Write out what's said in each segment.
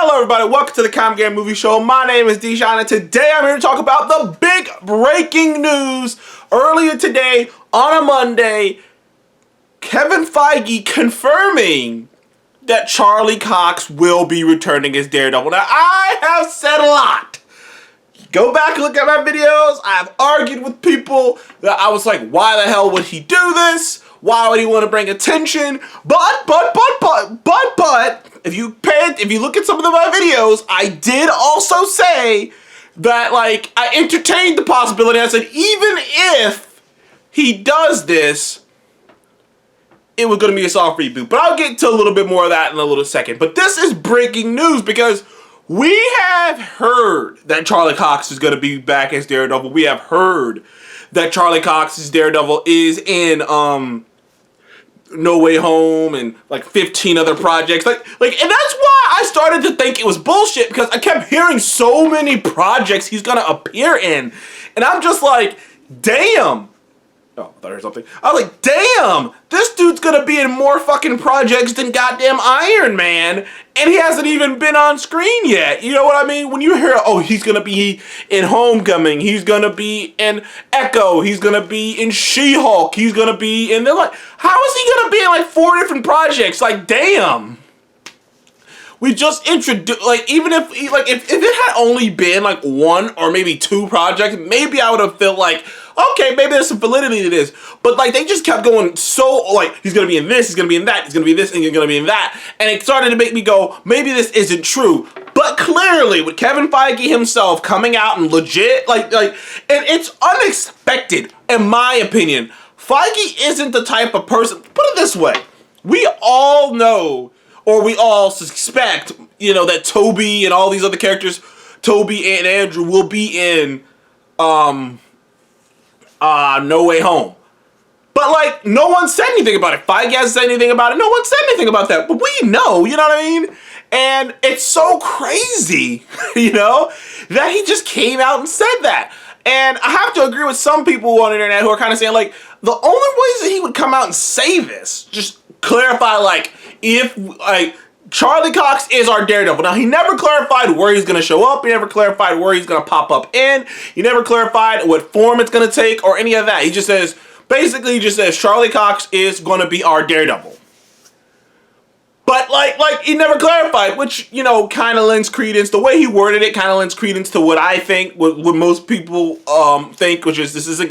Hello everybody, welcome to the Comic Game Movie Show. My name is Dijon and today I'm here to talk about the big breaking news. Earlier today, on a Monday, Kevin Feige confirming that Charlie Cox will be returning as Daredevil. Now, I have said a lot. Go back and look at my videos. I've argued with people that I was like, why the hell would he do this? Why would he want to bring attention? But, if you look at some of my videos, I did also say that, like, I entertained the possibility. I said, even if he does this, it was going to be a soft reboot. But I'll get to a little bit more of that in a little second. But this is breaking news because we have heard that Charlie Cox is going to be back as Daredevil. We have heard that Charlie Cox's Daredevil is in No Way Home and like 15 other projects. Like, and that's why I started to think it was bullshit, because I kept hearing so many projects he's going to appear in. And I'm just like, damn. Oh, I thought I heard something. I was like, damn, this dude's gonna be in more fucking projects than goddamn Iron Man, and he hasn't even been on screen yet. You know what I mean? When you hear, oh, he's gonna be in Homecoming, he's gonna be in Echo, he's gonna be in She-Hulk, he's gonna be in, they're like, how is he gonna be in like 4 different projects? Like, damn. We just introduced, like, even if it had only been like 1 or maybe 2 projects, maybe I would have felt like, okay, maybe there's some validity to this. But like, they just kept going so, like, he's gonna be in this, he's gonna be in that, he's gonna be this, and he's gonna be in that. And it started to make me go, maybe this isn't true. But clearly, with Kevin Feige himself coming out and legit, and it's unexpected, in my opinion. Feige isn't the type of person, put it this way, we all know, or we all suspect, you know, that Toby and all these other characters, Toby and Andrew, will be in No Way Home. But, like, no one said anything about it. Feige hasn't said anything about it. No one said anything about that. But we know, you know what I mean? And it's so crazy, you know, that he just came out and said that. And I have to agree with some people on the internet who are kind of saying, like, the only ways that he would come out and say this, just clarify, like, if, like, Charlie Cox is our Daredevil. Now, he never clarified where he's going to show up. He never clarified where he's going to pop up in. He never clarified what form it's going to take or any of that. He just says, basically, he just says, Charlie Cox is going to be our Daredevil. But, like, he never clarified, which, you know, kind of lends credence. The way he worded it kind of lends credence to what I think, what most people think, which is this isn't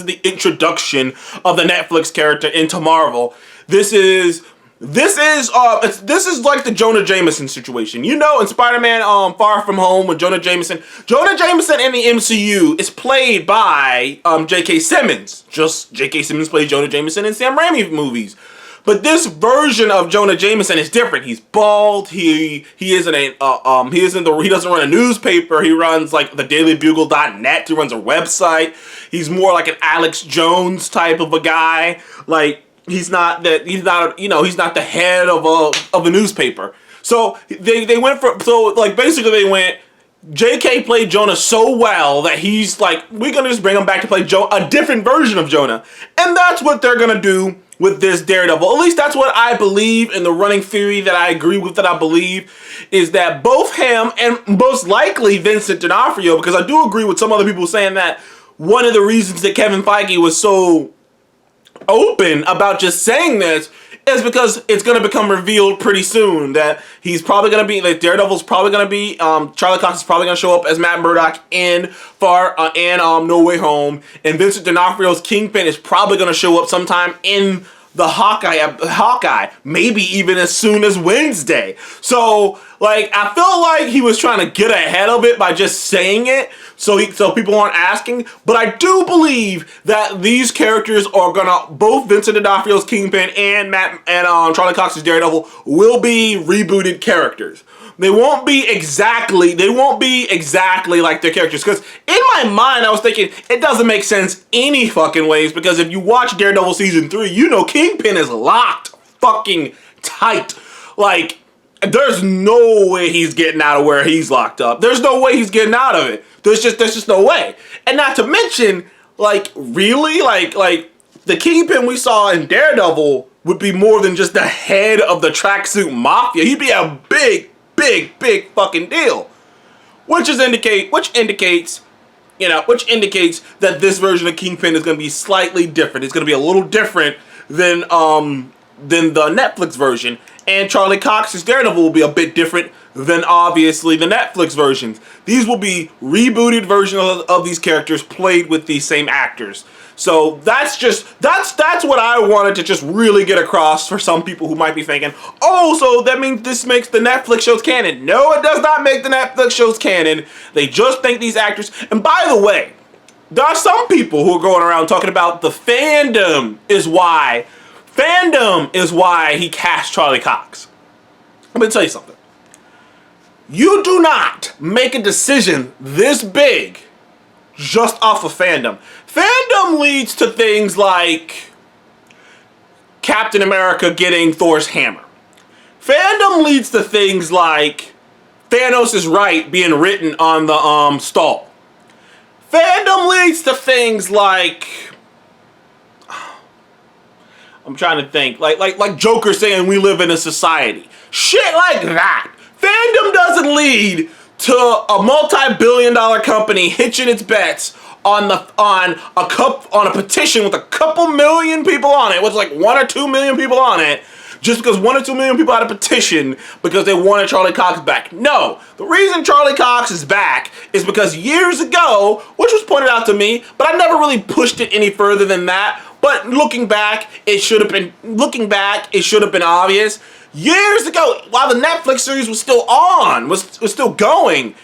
the introduction of the Netflix character into Marvel. This is like the Jonah Jameson situation. You know, in Spider-Man Far From Home with Jonah Jameson in the MCU is played by J.K. Simmons. Just J.K. Simmons played Jonah Jameson in Sam Raimi movies. But this version of Jonah Jameson is different. He's bald. He doesn't run a newspaper. He runs like the dailybugle.net. He runs a website. He's more like an Alex Jones type of a guy. Like, he's not the head of a newspaper. So they went JK played Jonah so well that he's like, we're gonna just bring him back to play a different version of Jonah. And that's what they're gonna do with this Daredevil. At least that's what I believe, in the running theory that I agree with, that I believe, is that both him and most likely Vincent D'Onofrio, because I do agree with some other people saying that one of the reasons that Kevin Feige was so open about just saying this is because it's going to become revealed pretty soon that he's probably going to be, like, Daredevil's probably going to be, Charlie Cox is probably going to show up as Matt Murdock in No Way Home, and Vincent D'Onofrio's Kingpin is probably going to show up sometime in the Hawkeye, maybe even as soon as Wednesday. So, like, I feel like he was trying to get ahead of it by just saying it, so people aren't asking. But I do believe that these characters are gonna, both Vincent D'Onofrio's Kingpin and Charlie Cox's Daredevil will be rebooted characters. They won't be exactly like their characters. Because in my mind, I was thinking, it doesn't make sense any fucking ways. Because if you watch Daredevil Season 3, you know Kingpin is locked fucking tight. Like, there's no way he's getting out of where he's locked up. There's no way he's getting out of it. There's just no way. And not to mention, like, really? Like, the Kingpin we saw in Daredevil would be more than just the head of the tracksuit mafia. He'd be a big big fucking deal. Which indicates that this version of Kingpin is going to be slightly different. It's going to be a little different than the Netflix version. And Charlie Cox's Daredevil will be a bit different than obviously the Netflix versions. These will be rebooted versions of these characters played with these same actors. So that's what I wanted to just really get across for some people who might be thinking, oh, so that means this makes the Netflix shows canon. No, it does not make the Netflix shows canon. They just think these actors, and by the way, there are some people who are going around talking about the fandom is why he cast Charlie Cox. Let me tell you something. You do not make a decision this big just off of fandom. Fandom leads to things like Captain America getting Thor's hammer. Fandom leads to things like Thanos is right being written on the stall. Fandom leads to things like, I'm trying to think, like Joker saying we live in a society. Shit like that. Fandom doesn't lead to a multi-billion-dollar company hitching its bets on a petition with a couple million people on it, with like 1 or 2 million people on it, just because 1 or 2 million people had a petition because they wanted Charlie Cox back. No, the reason Charlie Cox is back is because years ago, which was pointed out to me, but I never really pushed it any further than that. But looking back, it should have been obvious. Years ago, while the Netflix series was still on, was still going,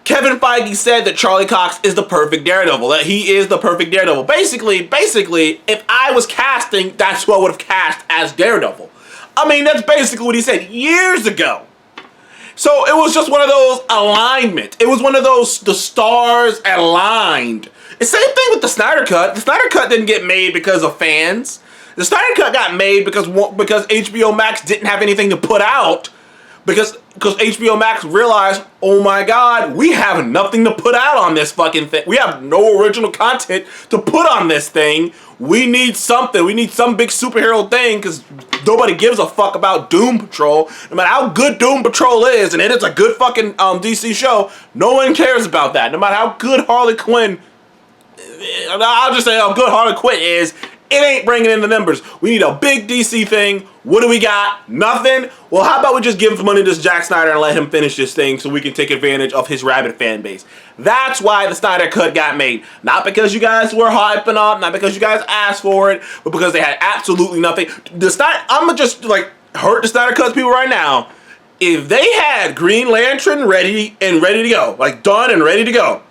Kevin Feige said that Charlie Cox is the perfect Daredevil, that he is the perfect Daredevil. Basically, if I was casting, that's who I would have cast as Daredevil. I mean, that's basically what he said years ago. So it was just one of those alignment. It was one of those, the stars aligned. The same thing with the Snyder Cut. The Snyder Cut didn't get made because of fans. The Snyder Cut got made because HBO Max didn't have anything to put out. Because HBO Max realized, oh my God, we have nothing to put out on this fucking thing. We have no original content to put on this thing. We need something. We need some big superhero thing because nobody gives a fuck about Doom Patrol. No matter how good Doom Patrol is, and it is a good fucking DC show, no one cares about that. No matter how good Harley Quinn, I'll just say how good Harley Quinn is, it ain't bringing in the numbers. We need a big DC thing. What do we got? Nothing? Well, how about we just give money to Zack Snyder and let him finish this thing so we can take advantage of his rabid fan base. That's why the Snyder Cut got made. Not because you guys were hyping up, not because you guys asked for it, but because they had absolutely nothing. I'm gonna just hurt the Snyder Cut people right now. If they had Green Lantern ready to go, done and ready to go,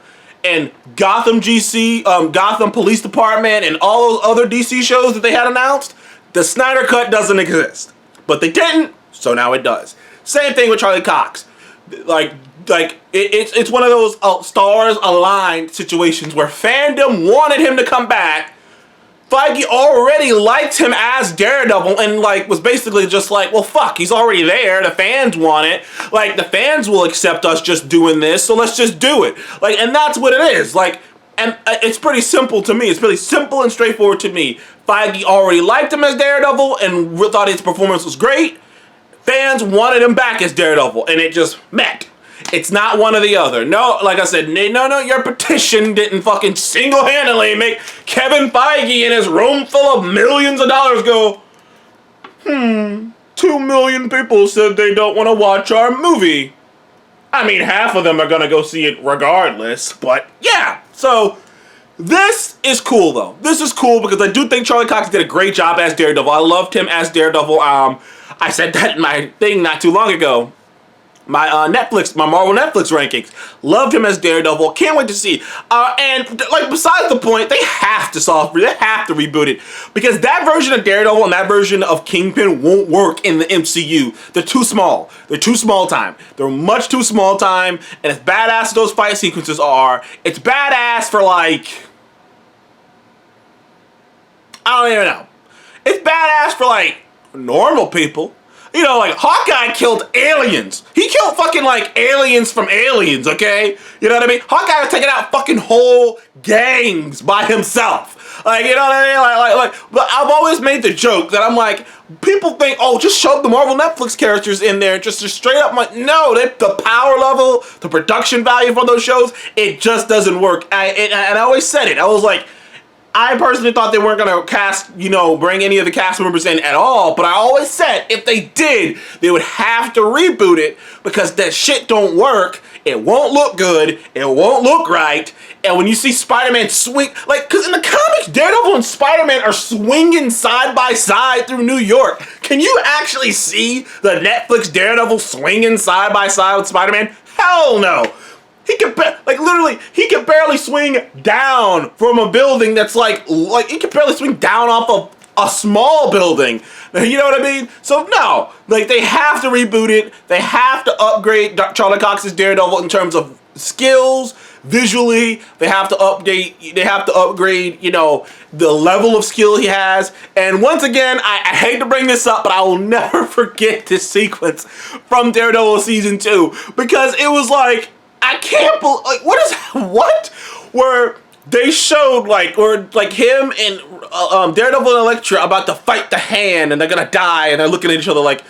and Gotham Police Department, and all those other DC shows that they had announced, the Snyder Cut doesn't exist. But they didn't, so now it does. Same thing with Charlie Cox. It's one of those stars aligned situations where fandom wanted him to come back. Feige already liked him as Daredevil and was basically just well, fuck, he's already there. The fans want it. The fans will accept us just doing this, so let's just do it. And that's what it is. And it's pretty simple to me. It's really simple and straightforward to me. Feige already liked him as Daredevil and thought his performance was great. Fans wanted him back as Daredevil, and it just met. It's not one or the other. No, like I said, no, your petition didn't fucking single-handedly make Kevin Feige in his room full of millions of dollars go, 2 million people said they don't want to watch our movie. I mean, half of them are going to go see it regardless, but yeah. So, this is cool, though. This is cool because I do think Charlie Cox did a great job as Daredevil. I loved him as Daredevil. I said that in my thing not too long ago. My Marvel Netflix rankings. Loved him as Daredevil. Can't wait to see. And besides the point, they have to reboot it because that version of Daredevil and that version of Kingpin won't work in the MCU. They're too small. They're too small time. They're much too small time. And as badass as those fight sequences are, it's badass for I don't even know. It's badass for normal people. Hawkeye killed aliens. He killed fucking aliens from aliens, okay? You know what I mean? Hawkeye was taking out fucking whole gangs by himself. Like, you know what I mean? But I've always made the joke that I'm like, people think, oh, just shove the Marvel Netflix characters in there, just straight up. I'm like, no, the power level, the production value for those shows, it just doesn't work. And I always said it. I was like, I personally thought they weren't going to cast, bring any of the cast members in at all, but I always said if they did, they would have to reboot it because that shit don't work. It won't look good. It won't look right. And when you see Spider-Man swing, because in the comics, Daredevil and Spider-Man are swinging side by side through New York. Can you actually see the Netflix Daredevil swinging side by side with Spider-Man? Hell no. He can literally, he can barely swing down from a building that's he can barely swing down off of a small building. You know what I mean? So no, they have to reboot it. They have to upgrade Charlie Cox's Daredevil in terms of skills, visually. They have to update. They have to upgrade. The level of skill he has. And once again, I hate to bring this up, but I will never forget this sequence from Daredevil season 2 because it was like. I can't believe, what? Where they showed, him and Daredevil and Elektra about to fight the Hand, and they're gonna die, and they're looking at each other like,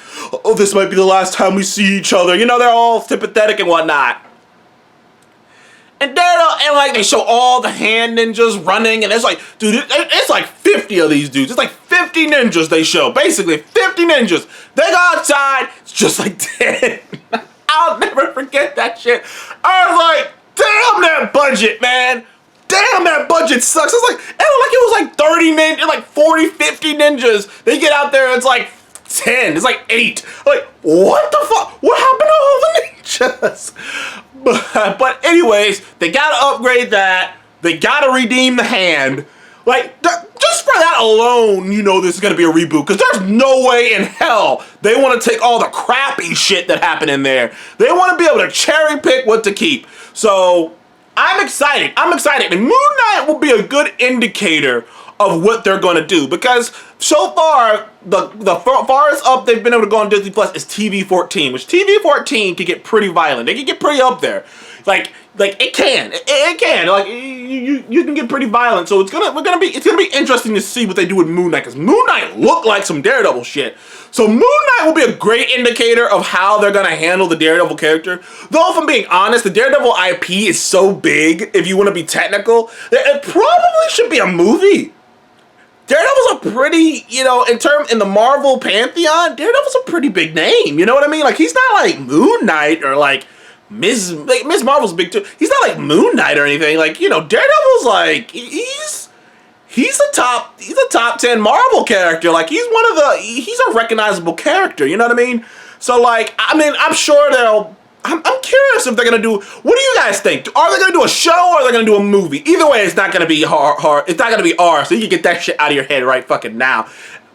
oh, this might be the last time we see each other. They're all sympathetic and whatnot. And Daredevil, and they show all the Hand ninjas running, and it's like, dude, it's like 50 of these dudes. It's like 50 ninjas they show, basically, 50 ninjas. They go outside, it's just like 10. I'll never forget that shit. I was like, damn that budget, man. Damn that budget sucks. It was like 30 ninjas, like 40, 50 ninjas. They get out there and it's like 10. It's like 8. Like, what the fuck? What happened to all the ninjas? But anyways, they gotta upgrade that. They gotta redeem the Hand. Just for that alone, this is gonna be a reboot. Because there's no way in hell they want to take all the crappy shit that happened in there. They want to be able to cherry pick what to keep. So, I'm excited. And Moon Knight will be a good indicator of what they're going to do. Because so far, the farthest up they've been able to go on Disney Plus is TV-14. Which TV-14 can get pretty violent. They can get pretty up there. It can. You can get pretty violent. So it's gonna be interesting to see what they do with Moon Knight, because Moon Knight looked like some Daredevil shit. So Moon Knight will be a great indicator of how they're gonna handle the Daredevil character. Though if I'm being honest, the Daredevil IP is so big, if you want to be technical, that it probably should be a movie. Daredevil's a pretty, in the Marvel pantheon, Daredevil's a pretty big name. You know what I mean? He's not like Moon Knight or Ms. Marvel's big too. He's not like Moon Knight or anything. Daredevil's he's a top 10 Marvel character. He's a recognizable character. You know what I mean? So I'm sure I'm curious if they're gonna do. What do you guys think? Are they gonna do a show or are they gonna do a movie? Either way, it's not gonna be hard. It's not gonna be R. So you can get that shit out of your head right fucking now.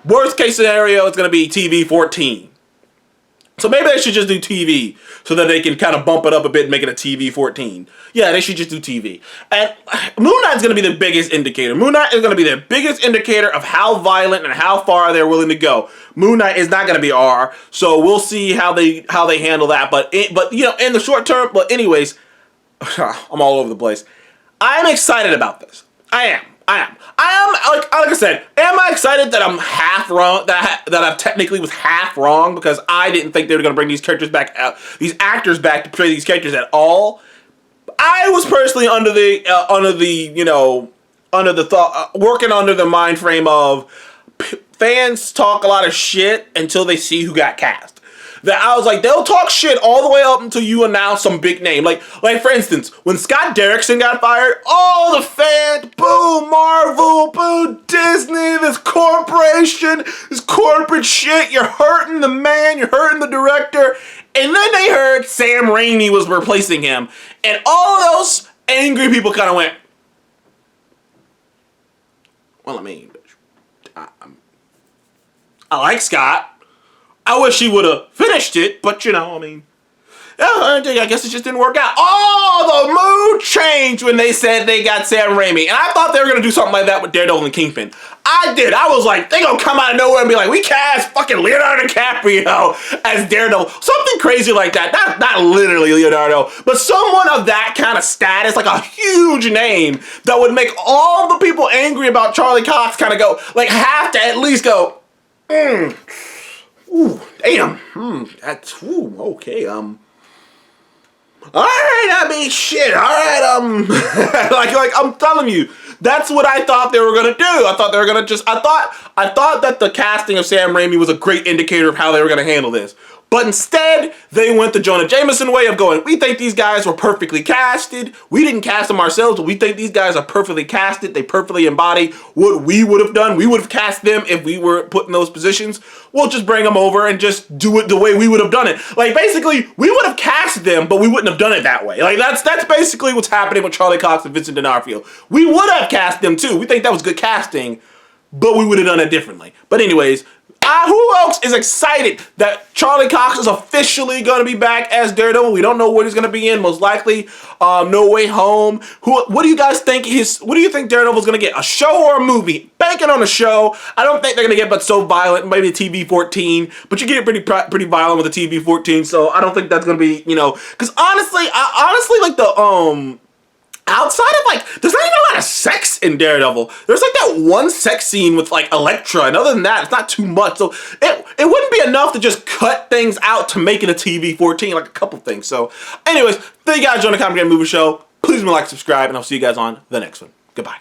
Worst case scenario, it's gonna be TV-14. So maybe they should just do TV so that they can kind of bump it up a bit and make it a TV-14. Yeah, they should just do TV. And Moon Knight's going to be the biggest indicator. Moon Knight is going to be the biggest indicator of how violent and how far they're willing to go. Moon Knight is not going to be R, so we'll see how they handle that. But in the short term, but anyways, I'm all over the place. I'm excited about this. I am. Like I said, am I excited that I'm half wrong, that I technically was half wrong because I didn't think they were going to bring these characters back out, these actors back to portray these characters at all? I was personally under the thought, working under the mind frame of fans talk a lot of shit until they see who got cast. That I was like, they'll talk shit all the way up until you announce some big name. Like for instance, when Scott Derrickson got fired, all the fans, boo Marvel, boo Disney, this corporation, this corporate shit, you're hurting the man, you're hurting the director. And then they heard Sam Raimi was replacing him. And all of those angry people kind of went, well, I like Scott. I wish he would have finished it, but Yeah, I guess it just didn't work out. Oh, the mood changed when they said they got Sam Raimi. And I thought they were going to do something like that with Daredevil and Kingpin. I did. I was like, they going to come out of nowhere and be like, we cast fucking Leonardo DiCaprio as Daredevil. Something crazy like that. Not literally Leonardo, but someone of that kind of status, like a huge name that would make all the people angry about Charlie Cox kind of go, like, have to at least go, ooh, damn. That's, okay, all right, I mean, shit. All right, like I'm telling you, that's what I thought they were gonna do. I thought they were gonna I thought that the casting of Sam Raimi was a great indicator of how they were gonna handle this. But instead, they went the Jonah Jameson way of going, we think these guys were perfectly casted. We didn't cast them ourselves, but we think these guys are perfectly casted. They perfectly embody what we would have done. We would have cast them if we were put in those positions. We'll just bring them over and just do it the way we would have done it. Like, basically, we would have cast them, but we wouldn't have done it that way. Like, that's basically what's happening with Charlie Cox and Vincent D'Onofrio. We would have cast them, too. We think that was good casting, but we would have done it differently. But anyways, who else is excited that Charlie Cox is officially going to be back as Daredevil? We don't know what he's going to be in. Most likely, No Way Home. What do you guys think? What do you think Daredevil's going to get? A show or a movie? Banking on a show. I don't think they're going to get but so violent. Maybe a TV-14, but you get it pretty violent with a TV-14. So I don't think that's going to be, because honestly, like the outside of, like, there's not even a lot of sex in Daredevil. There's like that one sex scene with like Elektra, and other than that, it's not too much. So it wouldn't be enough to just cut things out to make it a TV-14, like a couple things. So anyways, thank you guys for joining the Comic Game Movie Show. Please like, subscribe, and I'll see you guys on the next one. Goodbye.